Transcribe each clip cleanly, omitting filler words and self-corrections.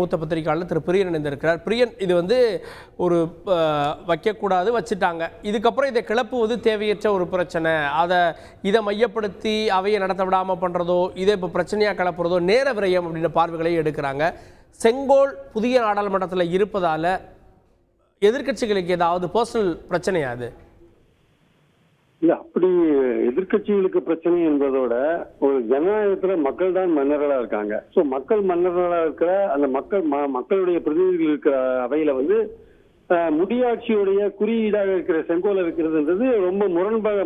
மூத்த பத்திரிகையாளர் திரு பிரியன் இணைந்திருக்கிறார். பிரியன், இது ஒரு வைக்கக்கூடாது, வச்சுட்டாங்க. இதுக்கப்புறம் இதை கிளப்புவது தேவையற்ற ஒரு பிரச்சனை. இதை மையப்படுத்தி அவையை நடத்த விடாமல் பண்ணுறதோ, இதை இப்போ பிரச்சனையாக கிளப்புறதோ நேர விரயம் அப்படின்ற பார்வைகளை எடுக்கிறாங்க. செங்கோல் புதிய நாடாளுமன்றத்தில் இருப்பதால் எதிர்கட்சிகளுக்கு ஏதாவது பர்சனல் பிரச்சனையா? அது இல்ல, அப்படி எதிர்கட்சிகளுக்கு பிரச்சனை என்பதோட ஒரு ஜனநாயகத்துல மக்கள் தான் மன்னர்களா இருக்காங்க. சோ மக்கள் மன்னர்களா இருக்கிற அந்த மக்களுடைய பிரதிநிதிகள் இருக்கிற அவையில முடியாட்சியுடைய குறியீடாக இருக்கிற செங்கோல் இருக்கிறதுன்றது ரொம்ப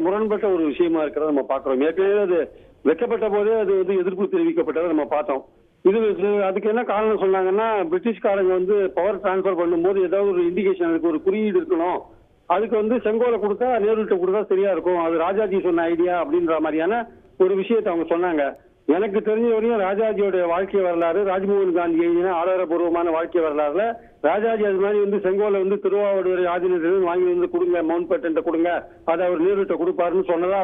முரண்பட்ட ஒரு விஷயமா இருக்கிறத நம்ம பாக்குறோம். ஏற்கனவே அது வைக்கப்பட்ட போதே அது எதிர்ப்பு தெரிவிக்கப்பட்டதை நம்ம பார்த்தோம். அதுக்கு என்ன காரணம் சொன்னாங்கன்னா, பிரிட்டிஷ்காரங்க பவர் டிரான்ஸ்பர் பண்ணும்போது ஏதாவது ஒரு இண்டிகேஷன், அதுக்கு ஒரு குறியீடு இருக்கணும், அதுக்கு செங்கோலை கொடுத்தா நேருட்ட கொடுத்தா சரியா இருக்கும், அது ராஜாஜி சொன்ன ஐடியா அப்படின்ற மாதிரியான ஒரு விஷயத்தை அவங்க சொன்னாங்க. எனக்கு தெரிஞ்ச வரையும் ராஜாஜியோட வாழ்க்கை வரலாறு, ராஜ்மோகன் காந்தி எழுதின ஆதாரபூர்வமான வாழ்க்கை வரலாறுல ராஜாஜி அது மாதிரி செங்கோலை திருவாவூர் ஆதீனத்திலிருந்து வாங்கி கொடுங்க, மவுண்ட் பேட்டன் கொடுங்க, அதை அவர் நேருட்ட கொடுப்பாருன்னு சொன்னதா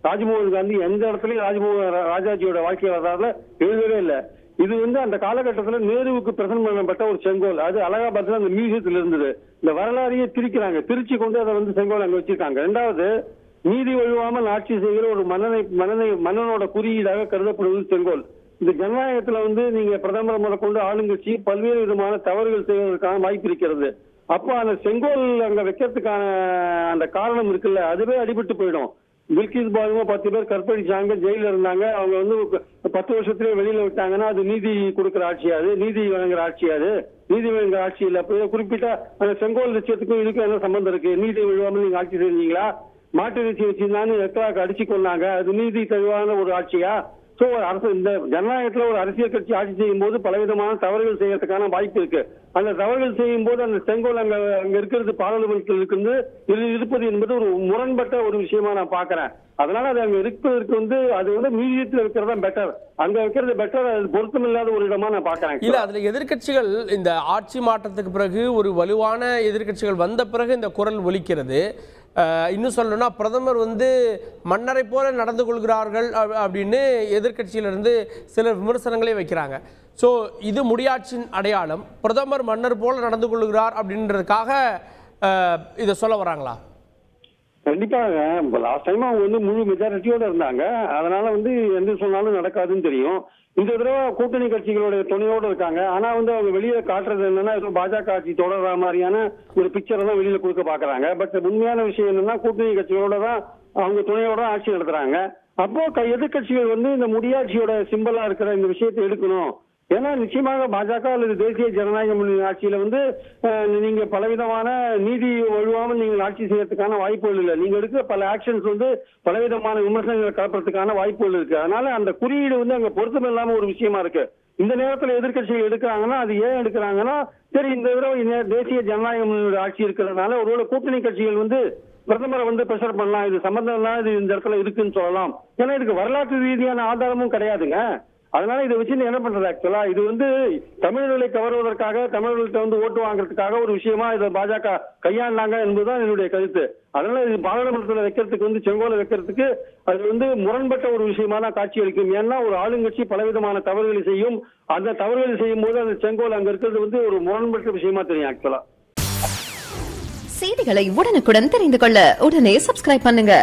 ராஜ்மோகன் காந்தி எந்த இடத்துலயும் ராஜாஜியோட வாழ்க்கை வரலாறுல எழுதவே இல்லை. இது அந்த காலகட்டத்தில் நேருவுக்கு பிரசன்ட் பண்ணப்பட்ட ஒரு செங்கோல். அது அலகாபாத்ல அந்த மியூசியத்தில் இருந்தது. இந்த வரலாறையே திரிக்கிறாங்க, திரிச்சு கொண்டு அதை செங்கோல் அங்க வச்சிருக்காங்க. ரெண்டாவது, நீதி வழுவாமல் ஆட்சி செய்கிற ஒரு மன்னனோட குறியீடாக கருதப்படுவது செங்கோல். இந்த ஜனநாயகத்துல நீங்க பிரதமர் முதற்கொண்டு ஆளுங்கட்சி பல்வேறு விதமான தவறுகள் செய்வதற்கான வாய்ப்பு இருக்கிறது. அப்போ அந்த செங்கோல் அங்க வைக்கிறதுக்கான அந்த காரணம் இருக்குல்ல, அதுவே அடிபட்டு போயிடும். பில்கிஸ் பானுவ 10 பேர் கற்பழிச்சாங்க, ஜெயில இருந்தாங்க. அவங்க 10 வருஷத்திலே வெளியில விட்டாங்கன்னா அது நீதி கொடுக்கிற ஆட்சியாது, நீதி வழங்குற ஆட்சியாது? நீதி வழங்குற ஆட்சி இல்ல. குறிப்பிட்ட அந்த செங்கோல் நிச்சயத்துக்கும் இதுக்கும் என்ன சம்பந்தம் இருக்கு? நீதி விழுவாமல் நீங்க ஆட்சி செஞ்சீங்களா? மாட்டு நிச்சயம் வச்சிருந்தான்னு எத்தலாக்கு அடிச்சு கொண்டாங்க, அது நீதி தெளிவான ஒரு ஆட்சியா? சோ இந்த ஜனநாயகத்துல ஒரு அரசியல் கட்சி ஆட்சி செய்யும் போது பலவிதமான தவறுகள் செய்யறதுக்கான வாய்ப்பு இருக்கு. அந்த தவறுகள் செய்யும் போது அந்த செங்கோல் அங்க இருக்கிறது, பாராளுமன்றத்தில் இருப்பது என்பது ஒரு முரண்பட்ட ஒரு விஷயமா நான் பாக்குறேன். அதனால அது அங்க இருப்பதற்கு அது மியூசியத்தில் இருக்கிறதா பெட்டர், அங்க வைக்கிறது பெட்டர். அது பொருத்தமில்லாத ஒரு இடமா நான் பாக்குறேன். இல்ல, அதுல எதிர்கட்சிகள் இந்த ஆட்சி மாற்றத்துக்கு பிறகு ஒரு வலுவான எதிர்கட்சிகள் வந்த பிறகு இந்த குரல் ஒலிக்கிறது. இன்னும் சொல்லணும்னா, பிரதமர் மன்னரை போல நடந்து கொள்கிறார்கள் அப்படின்னு எதிர்கட்சியிலிருந்து சில விமர்சனங்களே வைக்கிறாங்க. ஸோ இது முடியாட்சியின் அடையாளம், பிரதமர் மன்னர் போல நடந்து கொள்கிறார் அப்படின்றதுக்காக இதை சொல்ல வராங்களா? கண்டிப்பாக. லாஸ்ட் டைம் அவங்க முழு மெஜாரிட்டியோட இருந்தாங்க. அதனால எந்த சொன்னாலும் நடக்காதுன்னு தெரியும். இந்த தடவை கூட்டணி கட்சிகளுடைய துணையோடு இருக்காங்க. ஆனா அவங்க வெளியில காட்டுறது என்னன்னா, பாஜக ஆட்சி தொடர்ற மாதிரியான ஒரு பிக்சரை தான் வெளியில கொடுக்க பாக்குறாங்க. பட் உண்மையான விஷயம் என்னன்னா, கூட்டணி கட்சிகளோட தான் அவங்க துணையோட ஆட்சி நடத்துறாங்க. அப்போ எதிர்கட்சிகள் இந்த முடியாட்சியோட சிம்பலா இருக்கிற இந்த விஷயத்தை எடுக்கணும். ஏன்னா நிச்சயமாக பாஜக அல்லது தேசிய ஜனநாயக முன்னணி ஆட்சியில நீங்க பலவிதமான நீதி வழுவாமல் நீங்கள் ஆட்சி செய்யறதுக்கான வாய்ப்புகள் இல்லை. நீங்க எடுக்கிற பல ஆக்ஷன்ஸ் பலவிதமான விமர்சனங்களை கலப்பறதுக்கான வாய்ப்புகள் இருக்கு. அதனால அந்த குறியீடு அங்க பொருத்தம் இல்லாம ஒரு விஷயமா இருக்கு. இந்த நேரத்தில் எதிர்கட்சிகள் எடுக்கிறாங்கன்னா, அது ஏன் எடுக்கிறாங்கன்னா, சரி இந்த தடவை தேசிய ஜனநாயக முன்னணி ஆட்சி இருக்கிறதுனால ஒருவேளை கூட்டணி கட்சிகள் பிரதமரை பிரஷர் பண்ணலாம், இது சம்பந்தம் எல்லாம் இது இந்த இடத்துல இருக்குன்னு சொல்லலாம். ஏன்னா இதுக்கு வரலாற்று ரீதியான ஆதாரமும் கிடையாதுங்க. அதனால இதை வச்சு என்ன பண்றது? ஆக்சுவலா இது தமிழர்களை கவர்வதற்காக, தமிழர்கள்ட்ட ஓட்டு வாங்குறதுக்காக ஒரு விஷயமா இதை பாஜக கையாண்டாங்க என்பதுதான் என்னுடைய கருத்து. அதனால இது பாராளுமன்றத்தில் வைக்கிறதுக்கு செங்கோலை வைக்கிறதுக்கு அது முரண்பட்ட ஒரு விஷயமா தான் காட்சி அளிக்கும். ஏன்னா ஒரு ஆளுங்கட்சி பலவிதமான தவறுகளை செய்யும். அந்த தவறுகளை செய்யும் போது அந்த செங்கோல் அங்க இருக்கிறது ஒரு முரண்பட்ட விஷயமா தெரியும். ஆக்சுவலா செய்திகளை உடனுக்குடன் தெரிந்து கொள்ள உடனே சப்ஸ்கிரைப் பண்ணுங்க.